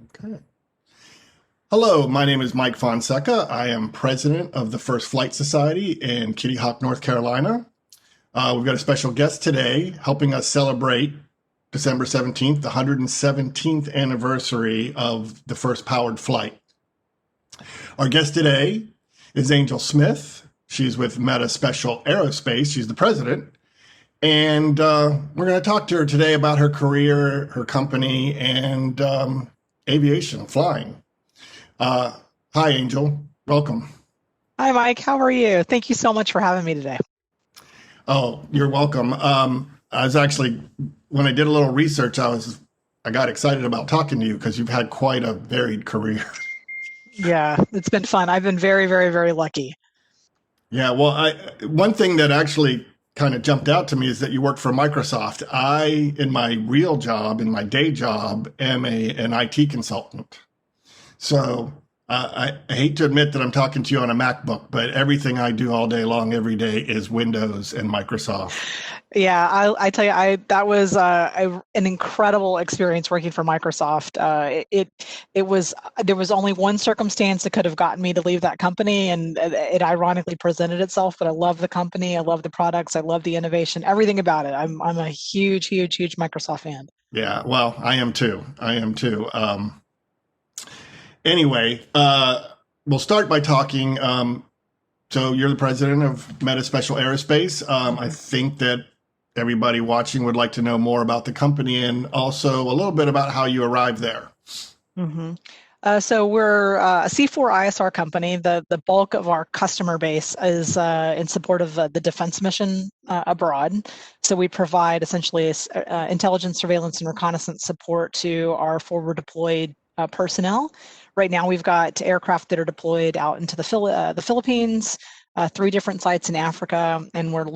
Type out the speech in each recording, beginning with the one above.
Okay. Hello, my name is Mike Fonseca. I am president of the First Flight Society in Kitty Hawk, North Carolina. We've got a special guest today helping us celebrate December 17th, the 117th anniversary of the first powered flight. Our guest today is Angel Smith. She's with Meta Special Aerospace. She's the president. And we're going to talk to her today about her career, her company, and aviation, flying. Hi, Angel. Welcome. Hi, Mike. How are you? Thank you so much for having me today. Oh, you're welcome. I was actually, when I did a little research, I got excited about talking to you because you've had quite a varied career. Yeah, it's been fun. I've been very, very, very lucky. Yeah, well, one thing that actually kind of jumped out to me is that you work for Microsoft. In my real job, in my day job, am an IT consultant. So I hate to admit that I'm talking to you on a MacBook, but everything I do all day long, every day, is Windows and Microsoft. Yeah, I tell you, that was an incredible experience working for Microsoft. It was there was only one circumstance that could have gotten me to leave that company, and it ironically presented itself. But I love the company, I love the products, I love the innovation, everything about it. I'm a huge, huge, huge Microsoft fan. Yeah, well, I am too. I am too. Anyway, we'll start by talking. So you're the president of Meta Special Aerospace. I think that everybody watching would like to know more about the company and also a little bit about how you arrived there. hmm so we're a C4 ISR company. The bulk of our customer base is in support of the defense mission abroad. So we provide essentially intelligence, surveillance, and reconnaissance support to our forward deployed personnel. Right now, we've got aircraft that are deployed out into the Philippines, 3 different sites in Africa, and we're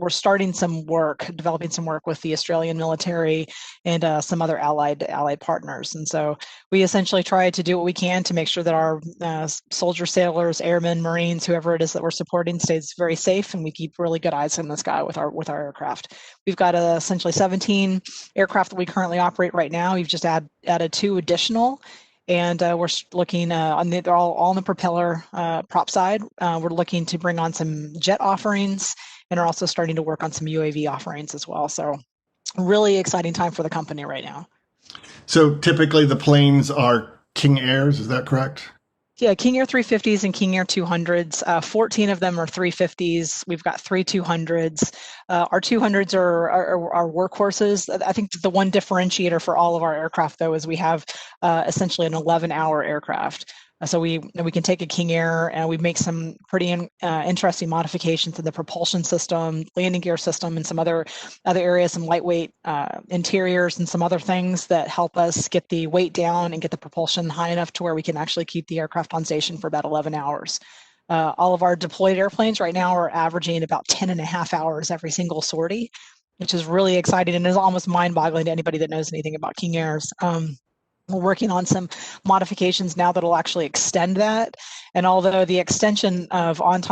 starting some work, developing some work with the Australian military and some other allied partners. And so we essentially try to do what we can to make sure that our soldiers, sailors, airmen, Marines, whoever it is that we're supporting, stays very safe, and we keep really good eyes in the sky with our aircraft. We've got essentially 17 aircraft that we currently operate right now. We've just added 2 additional. And we're looking they're all on the propeller prop side. We're looking to bring on some jet offerings and are also starting to work on some UAV offerings as well. So really exciting time for the company right now. So typically the planes are King Airs, is that correct? Yeah, King Air 350s and King Air 200s. 14 of them are 350s. We've got 3 200s. Our 200s are workhorses. I think the one differentiator for all of our aircraft, though, is we have essentially an 11-hour aircraft. So we can take a King Air and we make some pretty interesting modifications in the propulsion system, landing gear system, and some other areas, some lightweight interiors and some other things that help us get the weight down and get the propulsion high enough to where we can actually keep the aircraft on station for about 11 hours. All of our deployed airplanes right now are averaging about 10 and a half hours every single sortie, which is really exciting and is almost mind-boggling to anybody that knows anything about King Airs. We're working on some modifications now that'll actually extend that. And although the extension of on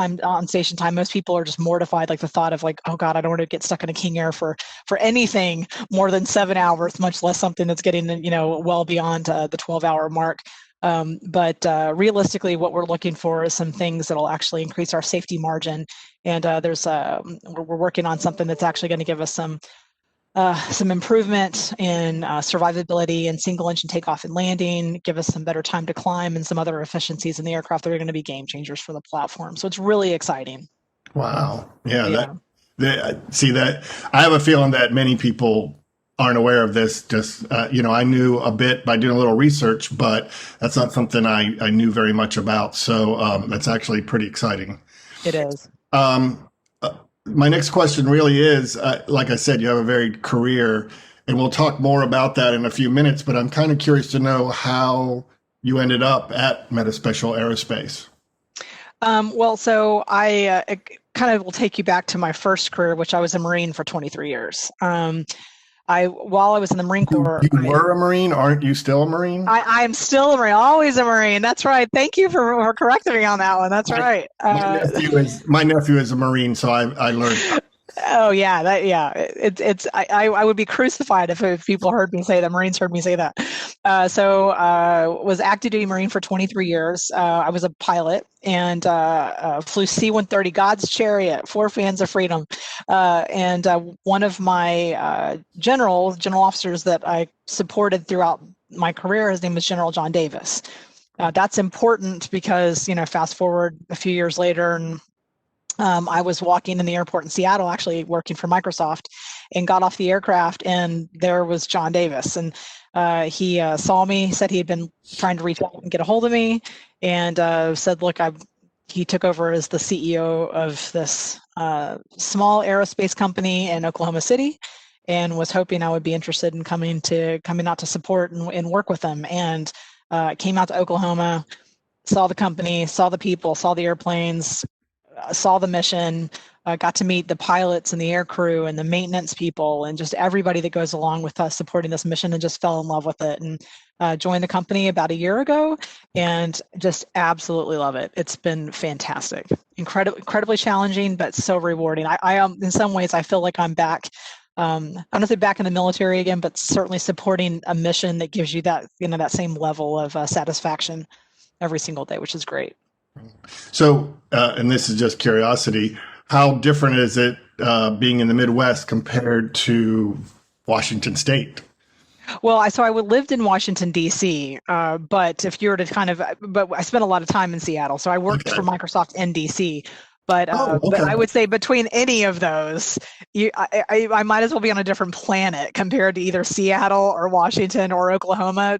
station time, most people are just mortified, like the thought of like, oh God, I don't want to get stuck in a King Air for anything more than 7 hours, much less something that's getting, well beyond the 12-hour mark. But realistically, what we're looking for is some things that'll actually increase our safety margin. And we're working on something that's actually going to give us some improvement in survivability and single engine takeoff and landing, give us some better time to climb and some other efficiencies in the aircraft that are going to be game changers for the platform. So it's really exciting. Wow. Yeah. Yeah. See that I have a feeling that many people aren't aware of this. Just, I knew a bit by doing a little research, but that's not something I knew very much about. So that's actually pretty exciting. It is. My next question really is, like I said, you have a varied career, and we'll talk more about that in a few minutes, but I'm kind of curious to know how you ended up at Meta Special Aerospace. So I kind of will take you back to my first career, which I was a Marine for 23 years. While I was in the Marine Corps, You were a Marine, aren't you still a Marine? I'm still a Marine, always a Marine. That's right. Thank you for correcting me on that one. That's right. My nephew is a Marine, so I learned Oh yeah, I would be crucified if people heard me say that. Marines heard me say that. Was active duty Marine for 23 years. I was a pilot and flew C-130, God's Chariot, four fans of freedom. And one of my general officers that I supported throughout my career, his name was General John Davis. That's important because, fast forward a few years later, and I was walking in the airport in Seattle, actually working for Microsoft, and got off the aircraft, and there was John Davis. And he saw me, said he had been trying to reach out and get a hold of me, and said, look, he took over as the CEO of this small aerospace company in Oklahoma City, and was hoping I would be interested in coming out to support and work with them. And came out to Oklahoma, saw the company, saw the people, saw the airplanes, saw the mission, got to meet the pilots and the air crew and the maintenance people and just everybody that goes along with us supporting this mission, and just fell in love with it, and joined the company about a year ago, and just absolutely love it. It's been fantastic, incredibly challenging, but so rewarding. I in some ways I feel like I'm back. I don't say back in the military again, but certainly supporting a mission that gives you that same level of satisfaction every single day, which is great. So, and this is just curiosity, how different is it being in the Midwest compared to Washington State? Well, I lived in Washington D.C., but if you were to but I spent a lot of time in Seattle, so I worked for Okay. Microsoft in D.C. But Oh, but okay. I would say between any of those, I might as well be on a different planet compared to either Seattle or Washington or Oklahoma.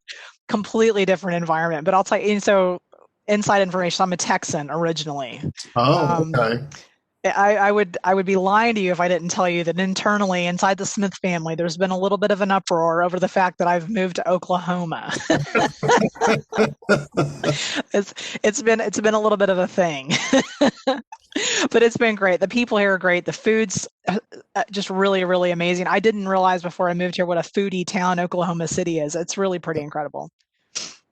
Completely different environment. But I'll tell you, so inside information, I'm a Texan originally. Oh, Um, okay. I would be lying to you if I didn't tell you that internally inside the Smith family, there's been a little bit of an uproar over the fact that I've moved to Oklahoma. it's it's been a little bit of a thing, but it's been great. The people here are great. The food's just really amazing. I didn't realize before I moved here what a foodie town Oklahoma City is. It's really pretty incredible.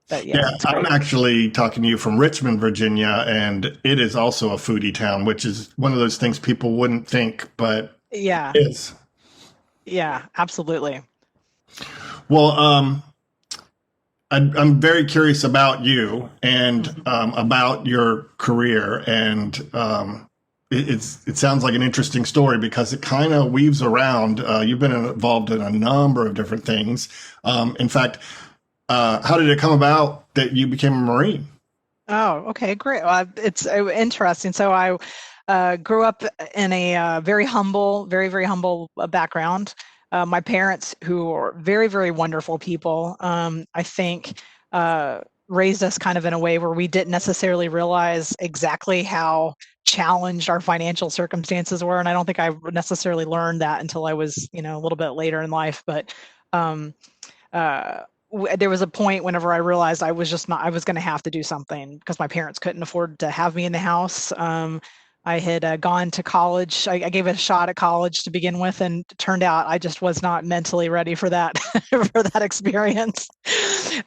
But yeah, Yeah, it's I'm great. actually talking to you from Richmond, Virginia, and it is also a foodie town, which is one of those things people wouldn't think, but Yeah, it is. yeah, absolutely. Well, I'm very curious about you and Mhm. about your career, and it sounds like an interesting story because it kind of weaves around. You've been involved in a number of different things. In fact, how did it come about that you became a Marine? Oh, okay, great. Well, it's interesting. So I grew up in a very humble background. My parents, who are very wonderful people, I think raised us kind of in a way where we didn't necessarily realize exactly how challenged our financial circumstances were. And I don't think I necessarily learned that until I was, a little bit later in life. But um, uh, there was a point whenever I realized I was just not, I was going to have to do something because my parents couldn't afford to have me in the house. I had gone to college. I gave it a shot at college to begin with, and it turned out I just was not mentally ready for that for that experience.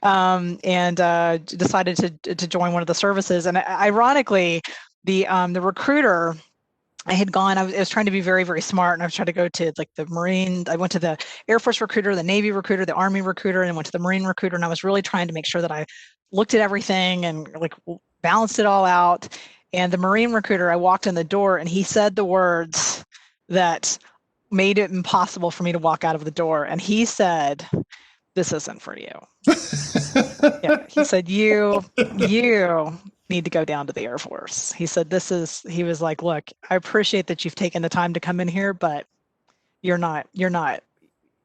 And decided to join one of the services. And ironically, the recruiter I had gone, I was trying to be very smart, and I was trying to go to like the Marine. I went to the Air Force recruiter, the Navy recruiter, the Army recruiter, and went to the Marine recruiter. And I was really trying to make sure that I looked at everything and like balanced it all out. And the Marine recruiter, I walked in the door and he said the words that made it impossible for me to walk out of the door. And he said, "This isn't for you." Yeah, he said, you need to go down to the Air Force. He said, he was like, look, I appreciate that you've taken the time to come in here, but you're not,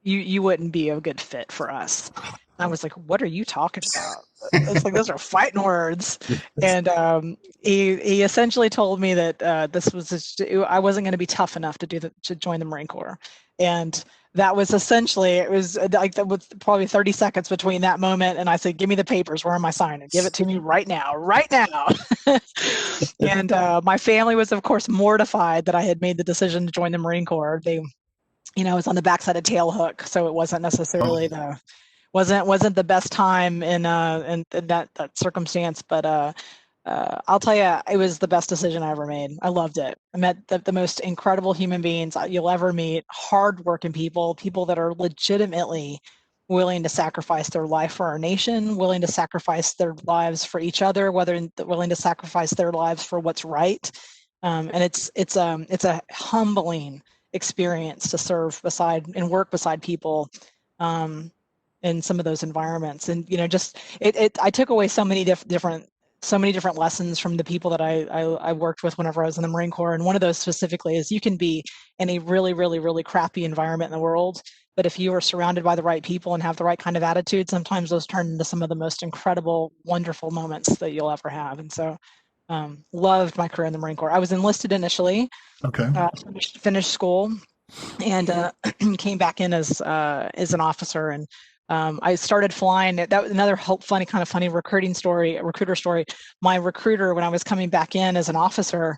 you wouldn't be a good fit for us. And I was like, what are you talking about? It's like, those are fighting words. And he essentially told me that I wasn't going to be tough enough to join the Marine Corps. And that was essentially, it was like that was probably 30 seconds between that moment. And I said, give me the papers. Where am I signing? Give it to me right now, right now. And my family was, of course, mortified that I had made the decision to join the Marine Corps. They, it was on the backside of Tailhook, so it wasn't Oh, necessarily wasn't the best time in that circumstance. But I'll tell you, it was the best decision I ever made. I loved it. I met the most incredible human beings you'll ever meet, hardworking people, people that are legitimately willing to sacrifice their life for our nation, willing to sacrifice their lives for each other, willing to sacrifice their lives for what's right. And it's a humbling experience to serve beside and work beside people in some of those environments. And just I took away so many different lessons from the people that I worked with whenever I was in the Marine Corps. And one of those specifically is you can be in a really, really, really crappy environment in the world, but if you are surrounded by the right people and have the right kind of attitude, sometimes those turn into some of the most incredible, wonderful moments that you'll ever have. And so loved my career in the Marine Corps. I was enlisted initially, Okay. finished school, and came back in as an officer. And I started flying. That was another funny recruiter story. My recruiter, when I was coming back in as an officer,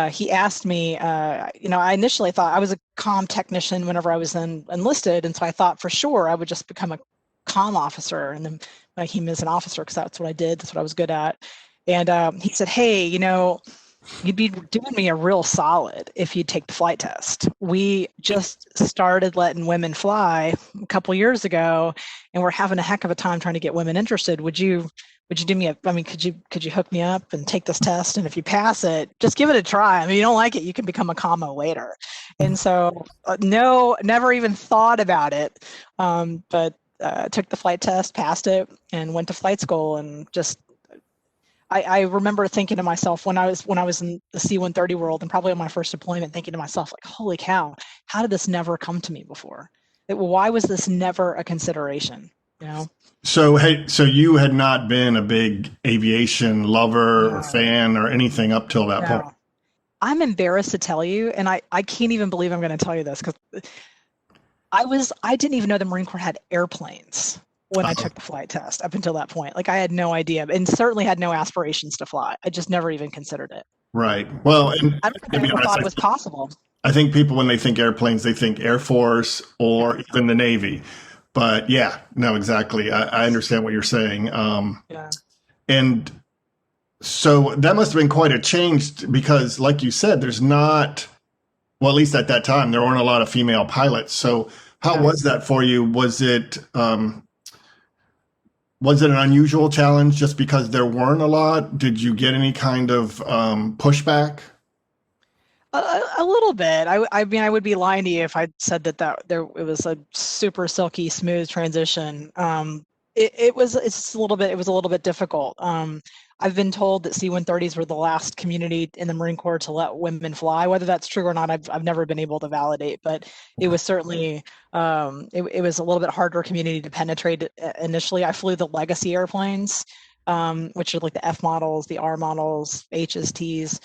he asked me, I initially thought I was a comm technician whenever I was enlisted. And so I thought for sure I would just become a comm officer. And then I came as an officer because that's what I did. That's what I was good at. And he said, hey, you'd be doing me a real solid if you'd take the flight test. We just started letting women fly a couple years ago, and we're having a heck of a time trying to get women interested. Would you do me could you hook me up and take this test? And if you pass it, just give it a try. I mean, you don't like it, you can become a commo later. And so, no, never even thought about it. But took the flight test, passed it, and went to flight school. And just I remember thinking to myself when I was in the C-130 world and probably on my first deployment, thinking to myself, like, holy cow, how did this never come to me before? Why was this never a consideration? So you had not been a big aviation lover or fan or anything up till that point. I'm embarrassed to tell you, and I can't even believe I'm going to tell you this, because I didn't even know the Marine Corps had airplanes when I took the flight test up until that point. Like, I had no idea, and certainly had no aspirations to fly. I just never even considered it. Right. Well, and I don't think I ever thought it was possible. I think people, when they think airplanes, they think Air Force or even the Navy. But yeah, no, exactly. I understand what you're saying. Yeah. And so that must have been quite a change because, like you said, there's not, well, at least at that time, there weren't a lot of female pilots. So how was that for you? Was it an unusual challenge just because there weren't a lot? Did you get any kind of pushback? A little bit. I mean, I would be lying to you if I said that it was a super silky smooth transition. It was a little bit difficult. I've been told that C-130s were the last community in the Marine Corps to let women fly. Whether that's true or not, I've never been able to validate, but it was certainly it was a little bit harder community to penetrate initially. I flew the legacy airplanes, which are like the F models, the R models, H's, T's.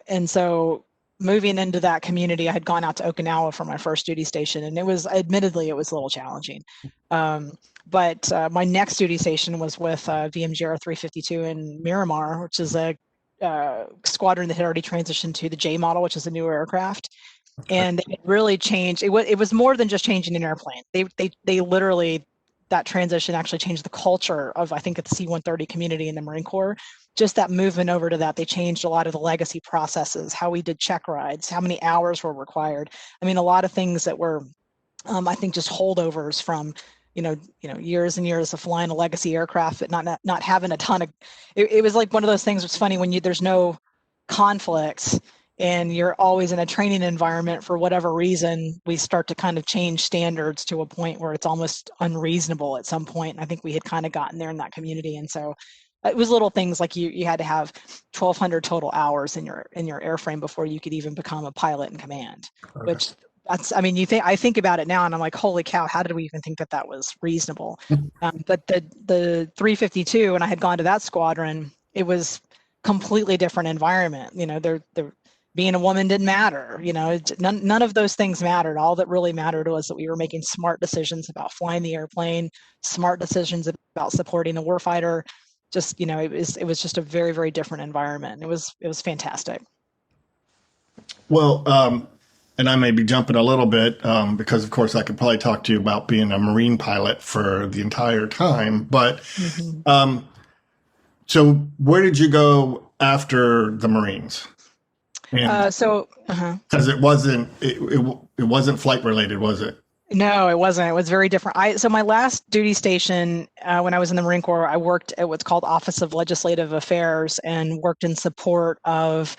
And so moving into that community, I had gone out to Okinawa for my first duty station, and admittedly, it was a little challenging. But my next duty station was with VMGR 352 in Miramar, which is a squadron that had already transitioned to the J model, which is a newer aircraft. And it really changed. It was more than just changing an airplane. They literally, that transition actually changed the culture of, I think, the C-130 community in the Marine Corps. Just that movement over to that, they changed a lot of the legacy processes, how we did check rides, how many hours were required. I mean, a lot of things that were, I think, just holdovers from, years and years of flying a legacy aircraft, but not having a ton of. It was like one of those things. It's funny when there's no conflicts and you're always in a training environment. For whatever reason, we start to kind of change standards to a point where it's almost unreasonable at some point. And I think we had kind of gotten there in that community, and so. It was little things like you had to have 1,200 total hours in your airframe before you could even become a pilot in command. Okay. Which I think about it now and I'm like, holy cow, how did we even think that was reasonable? But the 352, when I had gone to that squadron, it was completely different environment. Being a woman didn't matter. None of those things mattered. All that really mattered was that we were making smart decisions about flying the airplane, smart decisions about supporting the warfighter. Just, it was just a very, very different environment. It was fantastic. Well, and I may be jumping a little bit because, of course, I could probably talk to you about being a Marine pilot for the entire time. But So where did you go after the Marines? And because it wasn't flight related, was it? No, it wasn't. It was very different. So my last duty station when I was in the Marine Corps, I worked at what's called Office of Legislative Affairs and worked in support of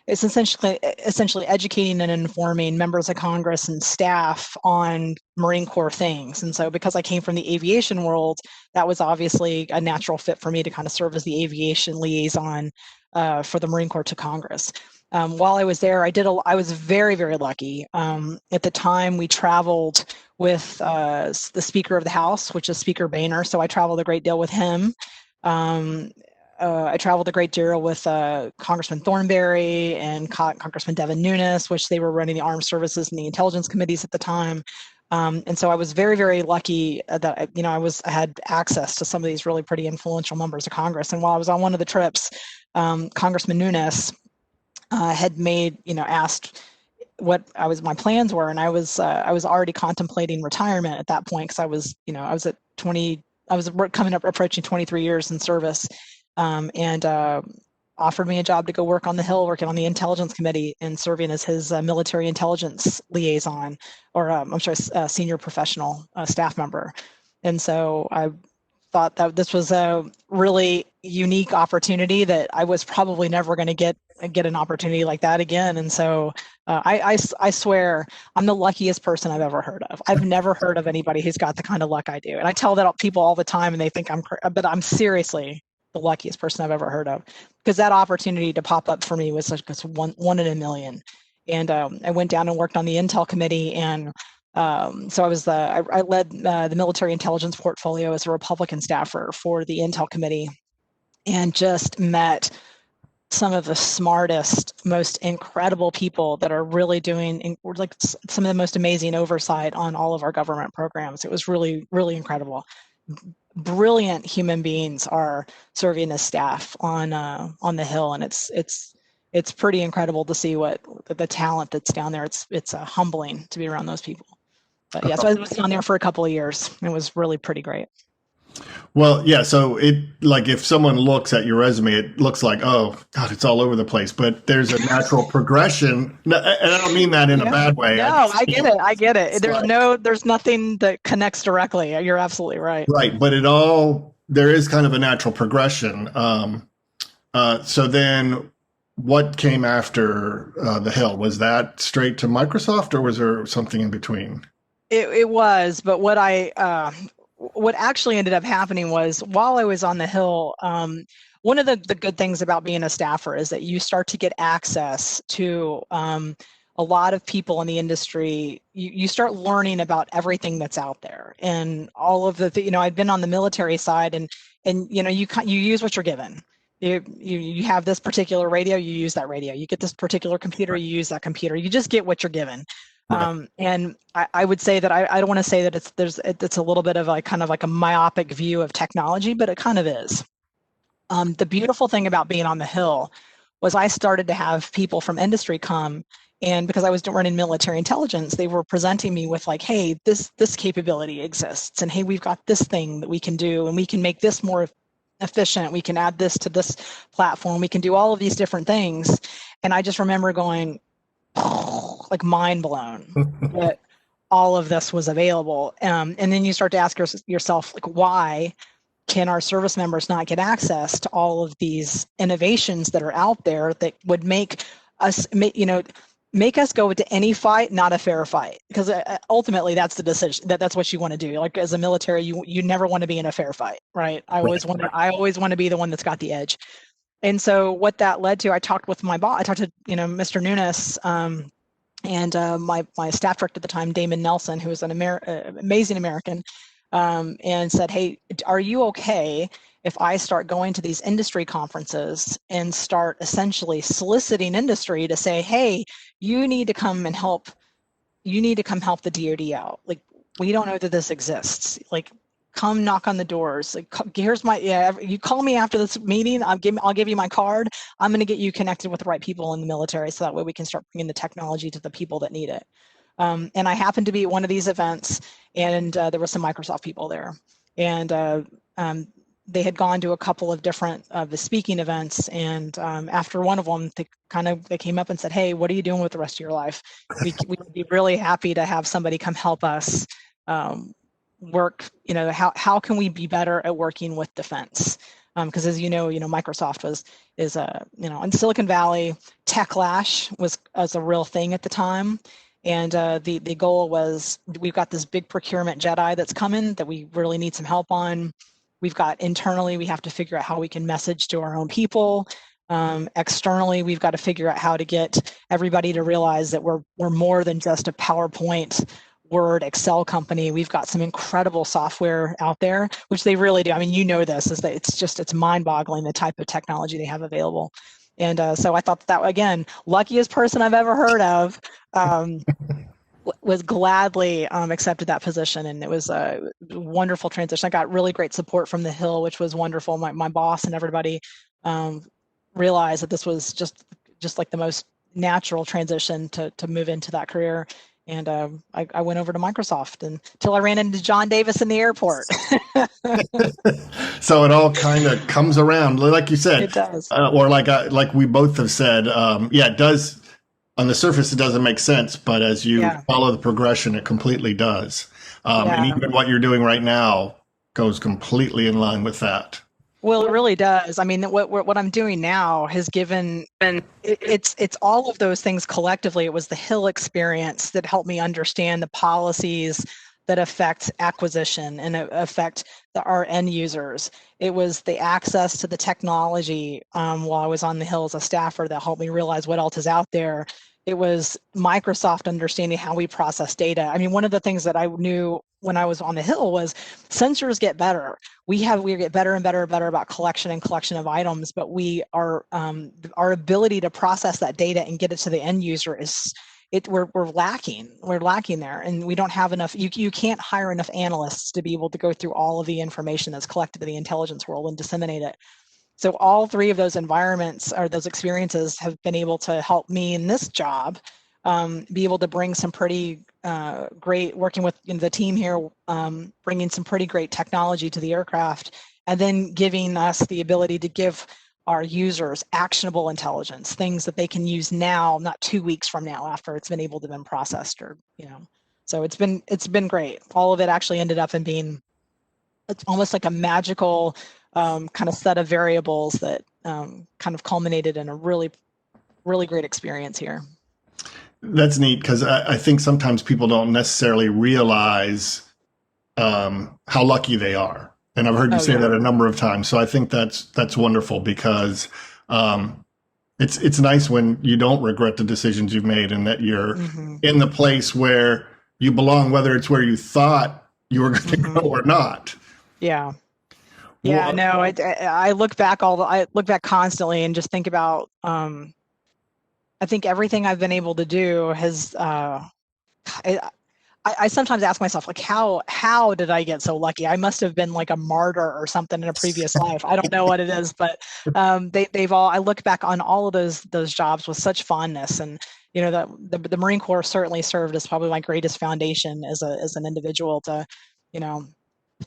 it's essentially educating and informing members of Congress and staff on Marine Corps things. And so because I came from the aviation world, that was obviously a natural fit for me to kind of serve as the aviation liaison for the Marine Corps to Congress. While I was there, I was very, very lucky. At the time, we traveled with the Speaker of the House, which is Speaker Boehner. So I traveled a great deal with him. I traveled a great deal with Congressman Thornberry and Congressman Devin Nunes, which they were running the armed services and the intelligence committees at the time. And so I was very, very lucky that I had access to some of these really pretty influential members of Congress. And while I was on one of the trips, Congressman Nunes had asked what my plans were, and I was already contemplating retirement at that point because I was approaching 23 years in service, and offered me a job to go work on the Hill, working on the Intelligence Committee and serving as his military intelligence liaison, or senior professional staff member. And so I thought that this was a really unique opportunity that I was probably never going to get an opportunity like that again. And so I swear I'm the luckiest person I've ever heard of. I've never heard of anybody who's got the kind of luck I do. And I tell that people all the time and they think but I'm seriously the luckiest person I've ever heard of, because that opportunity to pop up for me was like one in a million. And I went down and worked on the Intel Committee, and so I led the military intelligence portfolio as a Republican staffer for the Intel Committee, and just met some of the smartest, most incredible people that are really doing like some of the most amazing oversight on all of our government programs. It was really, really incredible. Brilliant human beings are serving as staff on the Hill, and it's pretty incredible to see what the talent that's down there. It's humbling to be around those people. But yeah, so I was down there for a couple of years. It was really pretty great. Well, yeah. So if someone looks at your resume, it looks like, oh God, it's all over the place. But there's a natural progression, and I don't mean that in a bad way. No, I get it. I get it. There's nothing that connects directly. You're absolutely right. Right, but there is kind of a natural progression. So then, what came after the Hill? Was that straight to Microsoft, or was there something in between? It was, but what actually ended up happening was, while I was on the Hill, one of the good things about being a staffer is that you start to get access to a lot of people in the industry. You start learning about everything that's out there, and all of I'd been on the military side, and you use what you're given. You have this particular radio, you use that radio. You get this particular computer, you use that computer. You just get what you're given. Right. And I would say that I don't want to say that it's a little bit of kind of like a myopic view of technology, but it kind of is. The beautiful thing about being on the Hill was I started to have people from industry come, and because I was running military intelligence, they were presenting me with like, hey, this capability exists, and hey, we've got this thing that we can do, and we can make this more efficient. We can add this to this platform. We can do all of these different things. And I just remember going, like, mind blown that all of this was available. And then you start to ask yourself, like, why can our service members not get access to all of these innovations that are out there that would make us go to any fight, not a fair fight? Because ultimately that's the decision. That's what you want to do. Like, as a military, you never want to be in a fair fight, right? I always want to be the one that's got the edge. And so what that led to, I talked with my boss. I talked to Mr. Nunes, and my staff director at the time, Damon Nelson, who was an amazing American, and said, hey, are you okay if I start going to these industry conferences and start essentially soliciting industry to say, hey, you need to come help the DoD out. Like, we don't know that this exists. Like, come knock on the doors. Like, here's you call me after this meeting, I'll give you my card. I'm going to get you connected with the right people in the military, so that way we can start bringing the technology to the people that need it. And I happened to be at one of these events, and there were some Microsoft people there. And they had gone to a couple of different the speaking events, and after one of them, they came up and said, "Hey, what are you doing with the rest of your life? We would be really happy to have somebody come help us work. How can we be better at working with defense?" Because as you know, Microsoft is in Silicon Valley, techlash was a real thing at the time. And the goal was, we've got this big procurement Jedi that's coming that we really need some help on. We've got internally, we have to figure out how we can message to our own people. Externally, we've got to figure out how to get everybody to realize that we're more than just a PowerPoint, Word, Excel company. We've got some incredible software out there, which they really do. I mean, this is that it's mind-boggling the type of technology they have available. And so I thought that, again, luckiest person I've ever heard of. Was gladly accepted that position, and it was a wonderful transition. I got really great support from the Hill, which was wonderful. My boss and everybody realized that this was just like the most natural transition to move into that career. And I went over to Microsoft until I ran into John Davis in the airport. So it all kind of comes around, like you said. It does. Or like we both have said, yeah, it does. On the surface, it doesn't make sense, but as you follow the progression, it completely does. And even what you're doing right now goes completely in line with that. Well, it really does. I mean, what I'm doing now has given, it's all of those things collectively. It was the Hill experience that helped me understand the policies that affect acquisition and affect our end users. It was the access to the technology while I was on the Hill as a staffer that helped me realize what else is out there. It was Microsoft understanding how we process data. I mean, one of the things that I knew when I was on the Hill was sensors get better. We get better and better about collection of items, but our ability to process that data and get it to the end user we're lacking. We're lacking there, and we don't have enough. You can't hire enough analysts to be able to go through all of the information that's collected in the intelligence world and disseminate it. So all three of those environments or those experiences have been able to help me in this job be able to bring some pretty great, working with the team here, bringing some pretty great technology to the aircraft, and then giving us the ability to give our users actionable intelligence, things that they can use now, not 2 weeks from now after it's been able to been processed, or So it's been great. All of it actually ended up in being, it's almost like a magical kind of set of variables that kind of culminated in a really, really great experience here. That's neat, because I think sometimes people don't necessarily realize how lucky they are. And I've heard you say that a number of times. So I think that's wonderful, because it's nice when you don't regret the decisions you've made, and that you're in the place where you belong, whether it's where you thought you were going to go or not. Yeah. Yeah, well, no, I look back constantly and just think about, I think everything I've been able to do has, I sometimes ask myself, like, how did I get so lucky? I must have been like a martyr or something in a previous life. I don't know what it is, but I look back on all of those jobs with such fondness. And the Marine Corps certainly served as probably my greatest foundation as an individual to,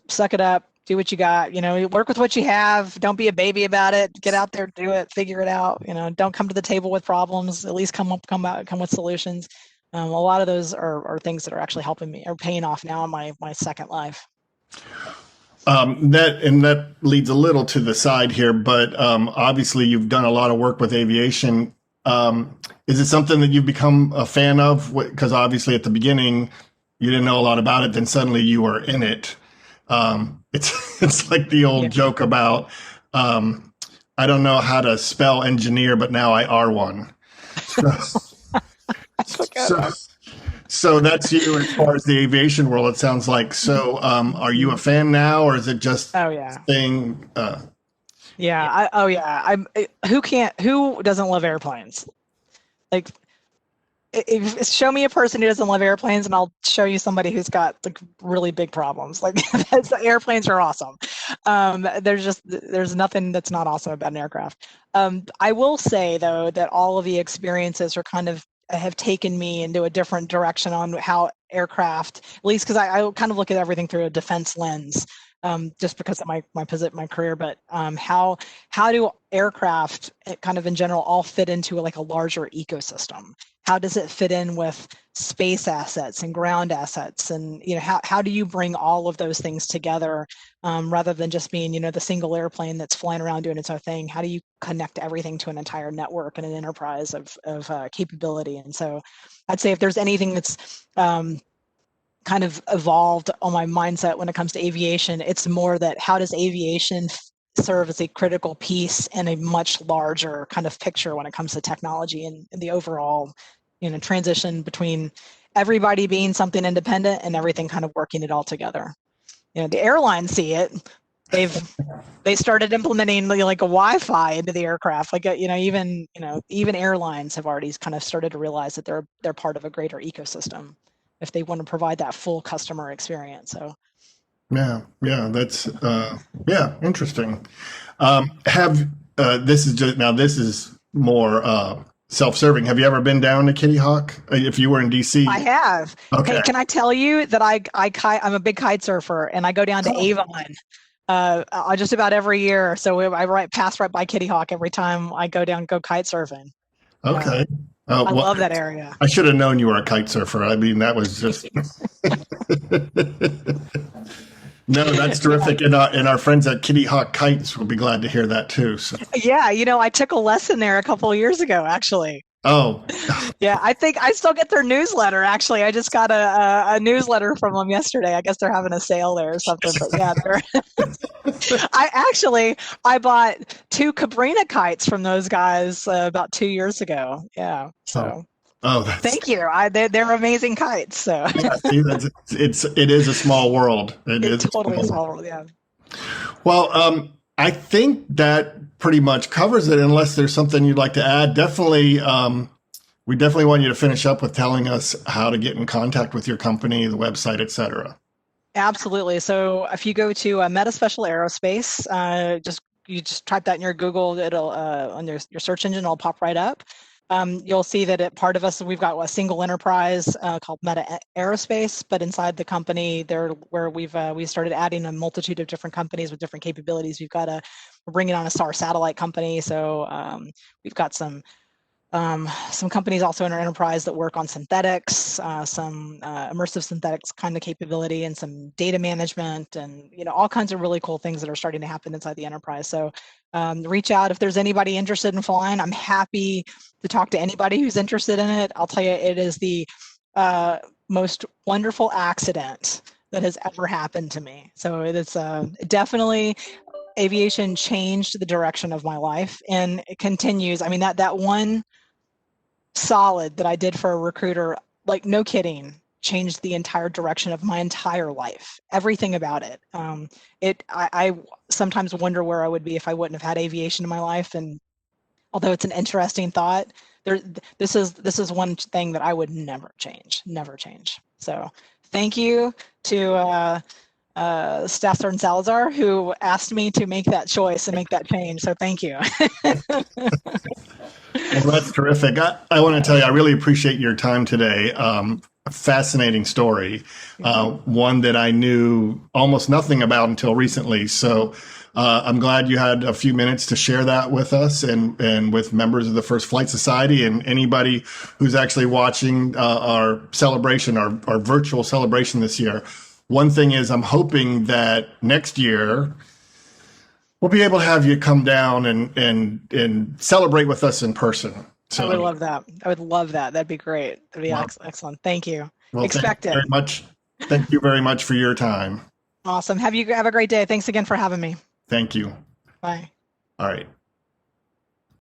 suck it up, do what you got, work with what you have. Don't be a baby about it. Get out there, do it, figure it out. Don't come to the table with problems. At least come with solutions. A lot of those are things that are actually helping me, or paying off now in my second life. That leads a little to the side here, but obviously you've done a lot of work with aviation. Is it something that you've become a fan of? Because obviously at the beginning you didn't know a lot about it, then suddenly you were in it. It's like the old joke about I don't know how to spell engineer, but now I are one. So that's you as far as the aviation world, it sounds like. So are you a fan now, or is it just staying? Who doesn't love airplanes? Like, show me a person who doesn't love airplanes, and I'll show you somebody who's got like really big problems. Like, airplanes are awesome. There's nothing that's not awesome about an aircraft. I will say though that all of the experiences are kind of have taken me into a different direction on how aircraft, at least because I kind of look at everything through a defense lens, just because of my career. But how do aircraft, kind of in general, all fit into like a larger ecosystem? How does it fit in with space assets and ground assets? And how do you bring all of those things together, rather than just being the single airplane that's flying around doing its own thing? How do you connect everything to an entire network and an enterprise of capability? And so I'd say if there's anything that's kind of evolved on my mindset when it comes to aviation, it's more that how does aviation serve as a critical piece in a much larger kind of picture when it comes to technology and the overall transition between everybody being something independent and everything kind of working it all together. The airlines see it. They started implementing like a Wi-Fi into the aircraft. Like even airlines have already kind of started to realize that they're part of a greater ecosystem if they want to provide that full customer experience. So that's interesting. This is more self-serving. Have you ever been down to Kitty Hawk? If you were in DC? I have. Okay. Hey, can I tell you that I'm a big kite surfer, and I go down to Avon just about every year. So I pass right by Kitty Hawk every time I go kite surfing. Okay. I love that area. I should have known you were a kite surfer. I mean, that was just. No, that's terrific. And our friends at Kitty Hawk Kites will be glad to hear that too. So. Yeah, I took a lesson there a couple of years ago, actually. Oh. Yeah, I think I still get their newsletter, actually. I just got a newsletter from them yesterday. I guess they're having a sale there or something. But yeah, I bought 2 Cabrina kites from those guys about 2 years ago. Yeah, so. Oh, thank you. They're amazing kites. So yeah, see, it is a small world. It's totally a small world. Yeah. Well, I think that pretty much covers it. Unless there's something you'd like to add, definitely. We definitely want you to finish up with telling us how to get in contact with your company, the website, etc. Absolutely. So if you go to Meta Special Aerospace, you just type that in your Google, it'll on your search engine, it'll pop right up. You'll see that part of us, we've got a single enterprise called Meta Aerospace, but inside the company where we started adding a multitude of different companies with different capabilities. We're bringing on a SAR satellite company, so we've got some companies also in our enterprise that work on synthetics, some immersive synthetics kind of capability, and some data management, and all kinds of really cool things that are starting to happen inside the enterprise. So reach out if there's anybody interested in flying. I'm happy to talk to anybody who's interested in it. I'll tell you, it is the most wonderful accident that has ever happened to me. So it's definitely. Aviation changed the direction of my life, and it continues. I mean, that one solid that I did for a recruiter, like no kidding, changed the entire direction of my entire life. Everything about it. I sometimes wonder where I would be if I wouldn't have had aviation in my life. And although it's an interesting thought, this is one thing that I would never change. So thank you to Staff Sergeant Salazar, who asked me to make that choice and make that change. So thank you. Well, that's terrific. I want to tell you, I really appreciate your time today. A fascinating story, one that I knew almost nothing about until recently. So I'm glad you had a few minutes to share that with us and with members of the First Flight Society and anybody who's actually watching our celebration, our virtual celebration this year. One thing is, I'm hoping that next year we'll be able to have you come down and celebrate with us in person. So, I would love that. That'd be great. That'd be excellent. Thank you. Well, Thank you very much for your time. Awesome. Have a great day. Thanks again for having me. Thank you. Bye. All right.